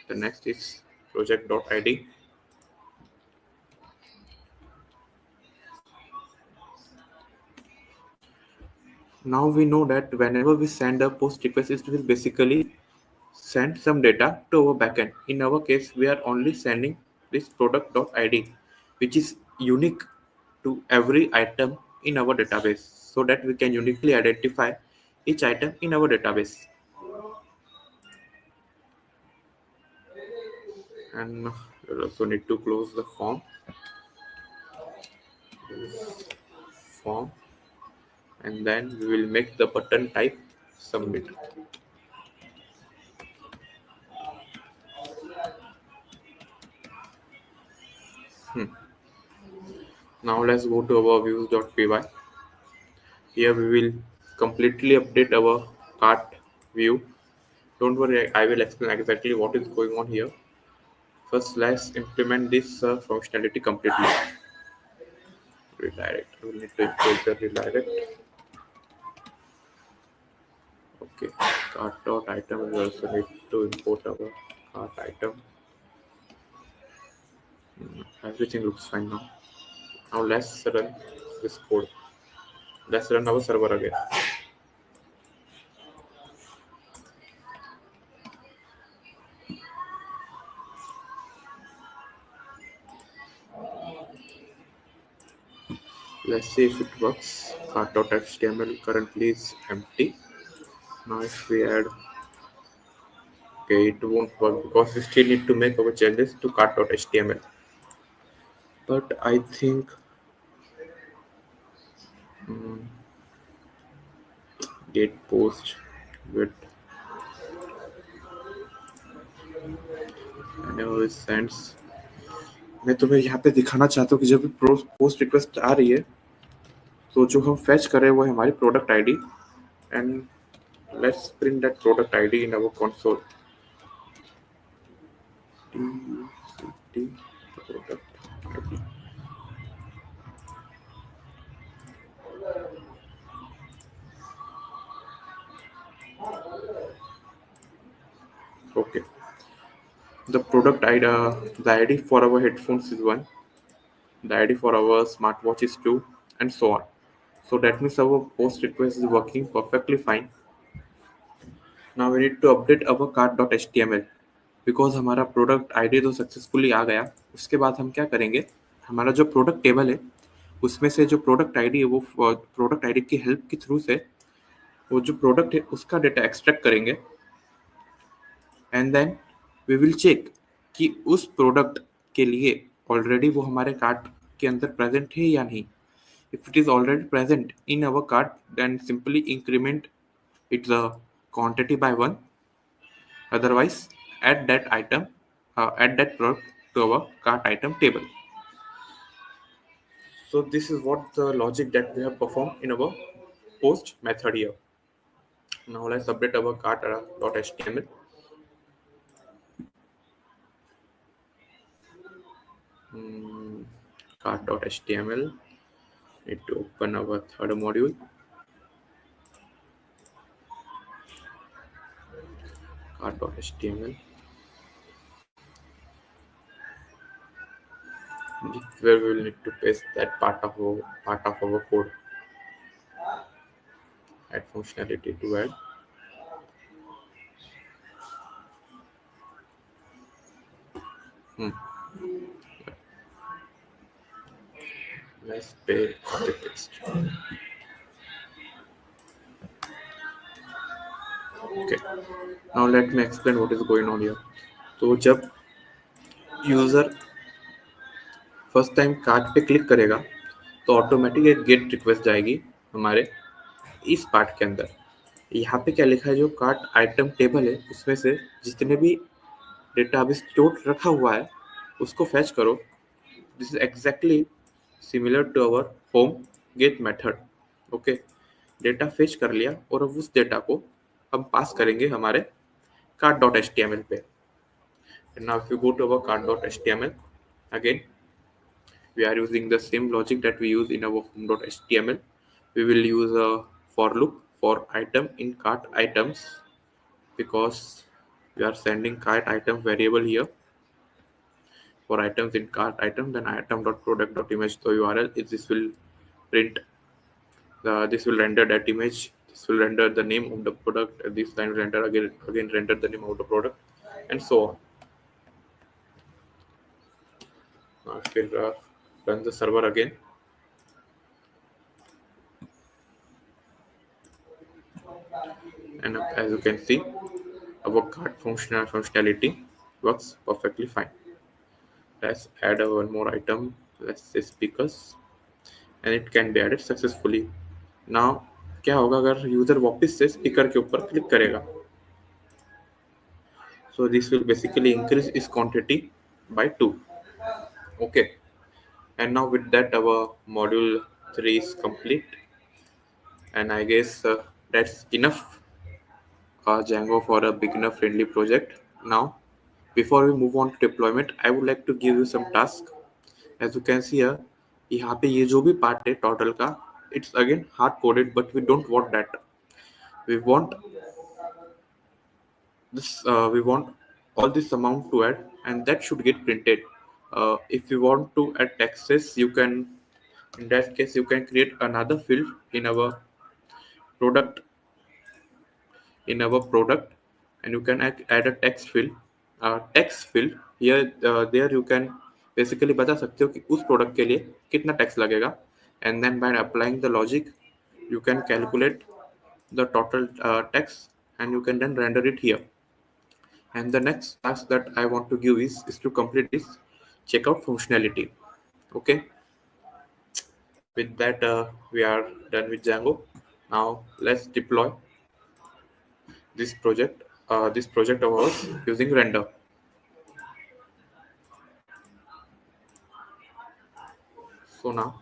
The next is project.id. Now we know that whenever we send a post request, it will basically send some data to our backend. In our case, we are only sending this product.id, which is unique to every item in our database, so that we can uniquely identify each item in our database. And we also need to close the form, and then we will make the button type submit. Now let's go to our views.py. Here we will completely update our cart view. Don't worry, I will explain exactly what is going on here. First, let's implement this functionality completely. Redirect. We need to import the redirect. Okay. Cart.item. We also need to import our cart item. Everything looks fine now. Now let's run this code. Let's run our server again. Let's see if it works. Cart.html currently is empty. Now if we add, okay, it won't work because we still need to make our changes to cart.html. But I think get post with whenever it sends. मैं तुम्हें यहाँ पे दिखाना चाहता हूँ कि जब भी पोस्ट रिक्वेस्ट आ रही है तो जो हम फेच कर रहे हैं वो है हमारी product ID and let's print that product ID in our console product okay. The product ID, the ID for our headphones is 1, the ID for our smartwatch is 2, and so on. So that means our post request is working perfectly fine. Now we need to update our cart.html because हमारा product ID तो successfully आ गया. उसके बाद हम क्या करेंगे, हमारा जो प्रोडक्ट टेबल है उसमें से जो प्रोडक्ट आईडी है वो प्रोडक्ट आईडी की हेल्प के थ्रू से वो जो प्रोडक्ट है उसका डेटा एक्सट्रैक्ट करेंगे and then we will check कि उस प्रोडक्ट के लिए ऑलरेडी वो हमारे कार्ट के अंदर प्रेजेंट है या नहीं. If it is already present in our cart, then simply increment its quantity by 1. Otherwise, add that item, add that product to our cart item table. So this is what the logic that we have performed in our post method here. Now let's update our cart.html. Cart.html. Need to open our third module. Cart.html. where we will need to paste that part of our code, add functionality to add. Hmm. Let's copy paste. Okay. Now let me explain what is going on here. तो जब user first time card पे click करेगा तो automatic एक gate request जाएगी हमारे इस part के अंदर। यहाँ पे क्या लिखा है, जो कार्ट आइटम टेबल है उसमें से जितने भी डेटा अभी स्टोर रखा हुआ है उसको फैच करो। This is exactly similar to our home get method. Okay, data fetch कर लिया और अब उस डेटा को हम पास करेंगे हमारे card dot H T M L पे। Now if you go to our card dot H T M L, again we are using the same logic that we use in our home.html. We will use a for loop for item in cart items because we are sending cart item variable here. For items in cart item, then item.product.image the URL is this will print this will render that image. This will render the name of the product. This line will render again render the name of the product, and so on. Now if we run the server again, and as you can see, our card functionality works perfectly fine. Let's add one more item. Let's say speakers, and it can be added successfully. Now क्या होगा अगर user वापस से speaker के ऊपर click करेगा? So this will basically increase its quantity by 2. Okay, and now with that our module 3 is complete, and I guess that's enough Django for a beginner friendly project. Now before we move on to deployment, I would like to give you some tasks. As you can see here, यहाँ पे ये जो भी part है total का, it's again hard coded, but we don't want that. We want we want all this amount to add, and that should get printed. If you want to add taxes, you can, in that case, you can create another field product in our product, and you can add a text field here. There you can basically बता सकते हो कि उस product के लिए कितना tax लगेगा, and then by applying the logic you can calculate the total tax, and you can then render it here. And the next task that I want to give is to complete this checkout functionality. Okay, with that we are done with Django. Now let's deploy this project of ours using render. So now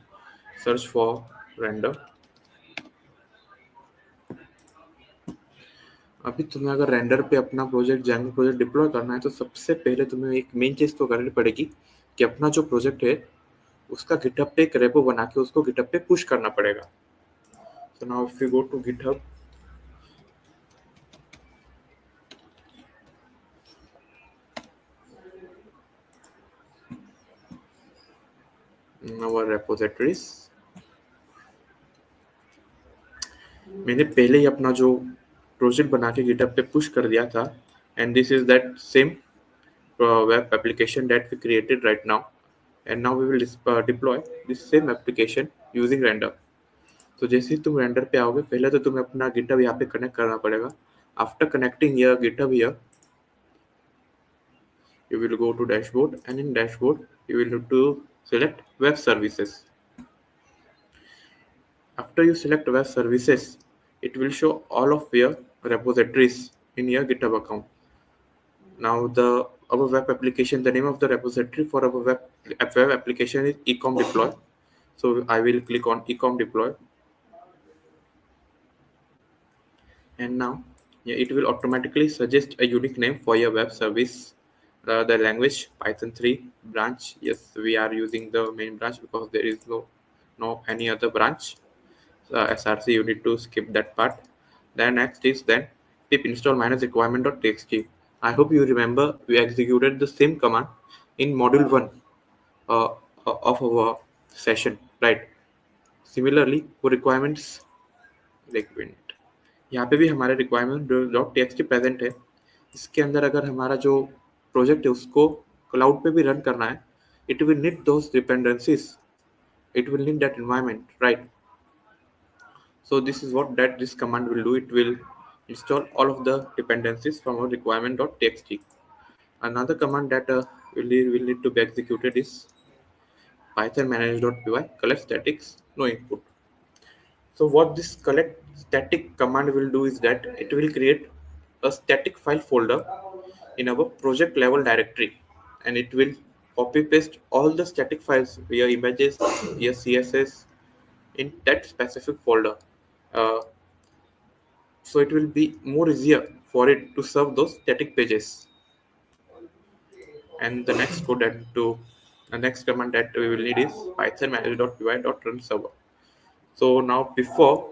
search for render. अभी तुम्हें अगर render पे अपना project Django project deploy करना है तो सबसे पहले तुम्हें एक मेन चीज तो करनी पड़ेगी कि अपना जो प्रोजेक्ट है उसका गिटहब पे एक रेपो बना के उसको गिटहब पे पुश करना पड़ेगा. So now if you go to GitHub, in our repositories, मैंने पहले ही अपना जो प्रोजेक्ट बना के गिटहब पे पुश कर दिया था, and this is that same web application that we created right now, and now we will deploy this same application using render. तो जैसे ही तुम रेंडर पे आओगे पहले तो तुम्हें अपना गिटहब यहाँ पे कनेक्ट करना पड़ेगा. After connecting here GitHub here, you will go to dashboard, and in dashboard you will need to select web services. After you select web services, it will show all of your repositories in your GitHub account. Now our web application, the name of the repository for our web application is ecom deploy. So I will click on ecom deploy, and now it will automatically suggest a unique name for your web service. The language Python 3 branch. Yes, we are using the main branch because there is no any other branch. SRC, you need to skip that part. Then next is then pip install -requirement.txt. I hope you remember we executed the same command in module 1 of our session, right? Similarly, वो requirements, एक minute, यहाँ पे भी हमारे requirement dot TXT present है. इसके अंदर अगर हमारा जो प्रोजेक्ट है उसको क्लाउड पे भी रन करना है, it will need those dependencies, it will need that environment, right? So this is what that this command will do. It will install all of the dependencies from our requirement.txt. Another command that will need to be executed is python manage.py collect statics no input. So what this collect static command will do is that it will create a static file folder in our project level directory, and it will copy paste all the static files via images, via css in that specific folder. Uh, so it will be more easier for it to serve those static pages. And the next code that to the next command that we will need is python manage.py.run server. So now before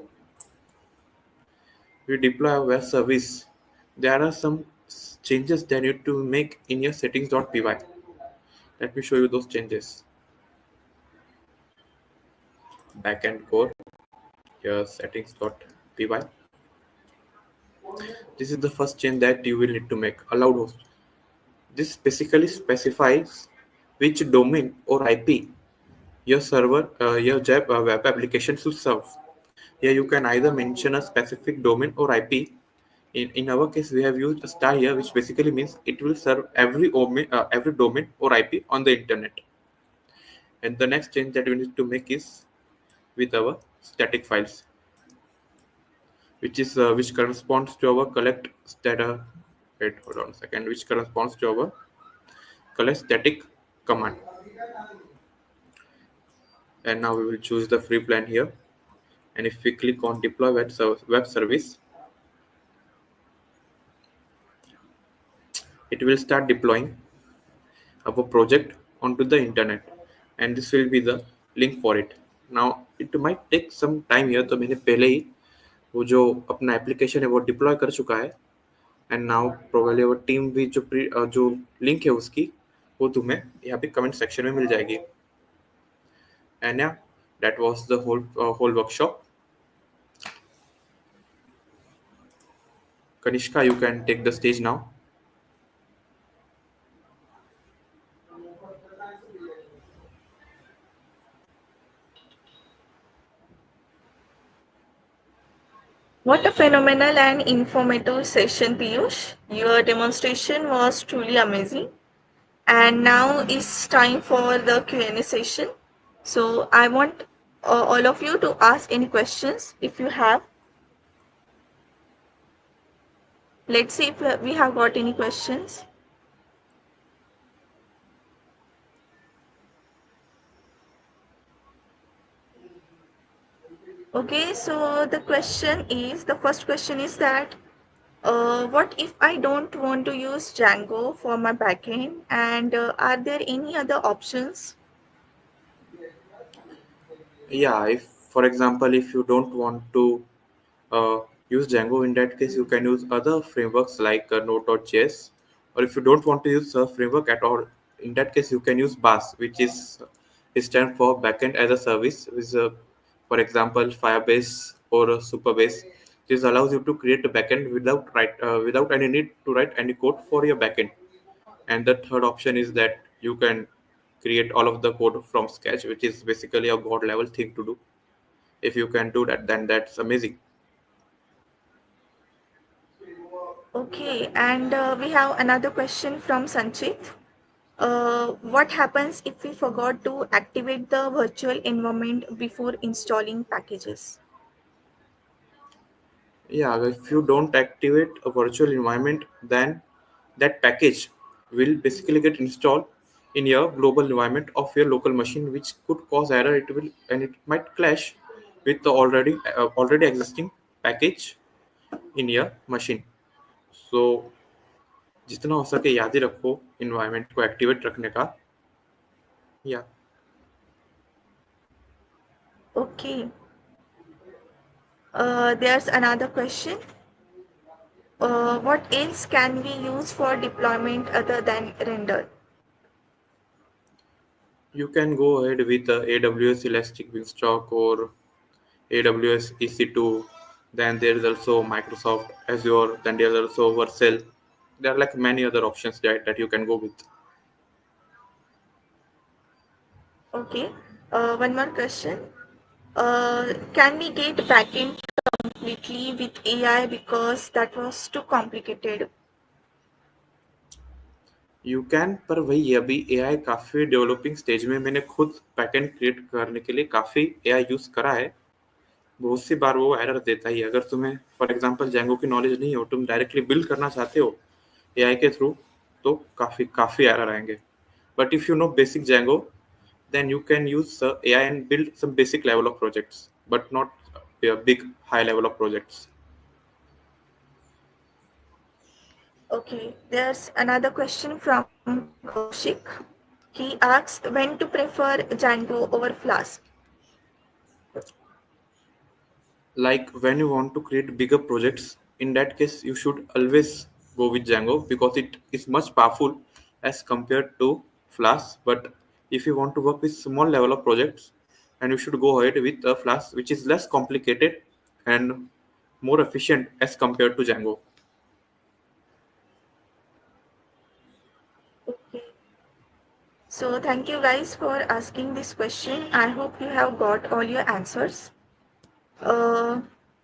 we deploy a web service, there are some changes that you need to make in your settings.py. Let me show you those changes. Backend core, your settings.py. This is the first change that you will need to make. Allowed host. This basically specifies which domain or IP your server, your web application should serve. Here you can either mention a specific domain or IP. In our case, we have used a star here, which basically means it will serve every domain or IP on the internet. And the next change that we need to make is with our static files, which corresponds to our collect stata. Wait, hold on a second. Which corresponds to our collect static command. And now we will choose the free plan here. And if we click on deploy web service, it will start deploying our project onto the internet, and this will be the link for it. Now it might take some time here, तो मैंने पहले ही वो जो अपना application है वो deploy कर चुका है. एंड नाउ प्रोबेबली वो टीम भी जो लिंक है उसकी वो तुम्हें यहाँ पे कमेंट सेक्शन में मिल जाएगी. एंड या that was the whole workshop. Kanishka, you can take the stage now. What a phenomenal and informative session, Piyush. Your demonstration was truly amazing. And now it's time for the Q&A session. So I want all of you to ask any questions if you have. Let's see if we have got any questions. Okay, so the first question is that what if I don't want to use Django for my backend, and are there any other options? Yeah, if for example, if you don't want to uh, use Django, in that case you can use other frameworks like Node.js, or if you don't want to use a framework at all, in that case you can use BAS, which is stand for backend as a service, with for example Firebase or Superbase. This allows you to create a backend without any need to write any code for your backend. And the third option is that you can create all of the code from scratch, which is basically a god level thing to do. If you can do that, then that's amazing. Okay, and we have another question from Sanchit. What happens if we forgot to activate the virtual environment before installing packages? Yeah, if you don't activate a virtual environment, then that package will basically get installed in your global environment of your local machine, which could cause error. It will, and it might clash with the already existing package in your machine. So जितना हो सके याद ही रखो environment को activate रखने का. या Okay, there's another question. What else can we use for deployment other than render? You can go ahead with AWS Elastic Beanstalk or AWS EC2. Then there is also Microsoft Azure. Then there is also Vercel. There are like many other options that you can go with. Okay. One more question. Can we get backend completely with AI because that was too complicated? You can पर वही है, अभी AI काफ़ी developing stage में। मैंने खुद pattern create करने के लिए काफ़ी एआई यूज़ करा है। बहुत सी बार वो एरर देता ही है। अगर तुम्हें फॉर एग्जांपल जेंगो की नॉलेज नहीं हो, तुम डायरेक्टली बिल्ड करना चाहते हो एआई के थ्रू, तो काफ़ी काफ़ी एरर आएंगे। But if you know basic Django, then you can use AI and build some basic level of projects, but not a big high level of projects. Okay. There's another question from Kaushik. He asks when to prefer Django over Flask. Like when you want to create bigger projects, in that case you should always go with Django because it is much powerful as compared to Flask. But if you want to work with small level of projects, and you should go ahead with a Flask which is less complicated and more efficient as compared to Django. Okay. So thank you guys for asking this question. I hope you have got all your answers. Uh,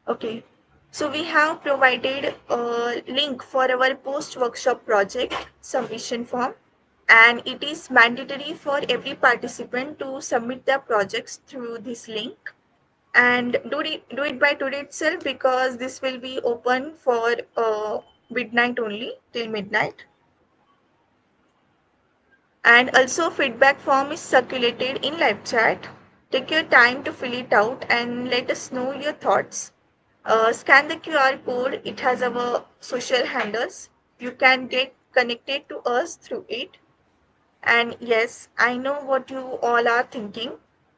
okay. So we have provided a link for our post-workshop project submission form, and it is mandatory for every participant to submit their projects through this link. And do it by today itself because this will be open for midnight only till midnight. And also feedback form is circulated in live chat. Take your time to fill it out and let us know your thoughts. Scan the QR code, it has our social handles. You can get connected to us through it. And yes, I know what you all are thinking.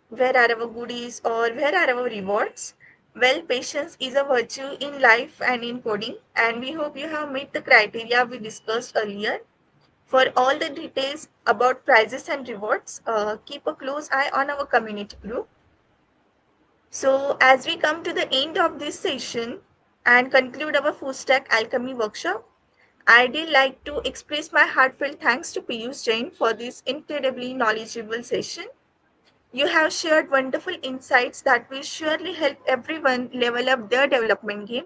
Where are our goodies or where are our rewards? Well, patience is a virtue in life and in coding, and we hope you have met the criteria we discussed earlier. For all the details about prizes and rewards, keep a close eye on our community group. So, as we come to the end of this session and conclude our full stack alchemy workshop, I'd like to express my heartfelt thanks to Piyush Jain for this incredibly knowledgeable session. You have shared wonderful insights that will surely help everyone level up their development game.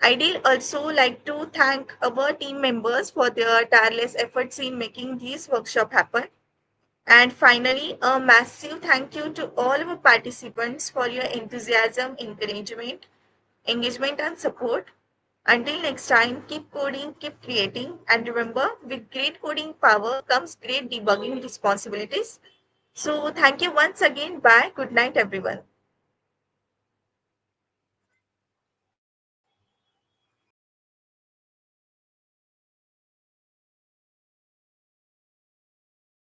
I'd also like to thank our team members for their tireless efforts in making this workshop happen. And finally, a massive thank you to all our participants for your enthusiasm, engagement, and support. Until next time, keep coding, keep creating, and remember, with great coding power comes great debugging responsibilities. So, thank you once again. Bye. Good night, everyone.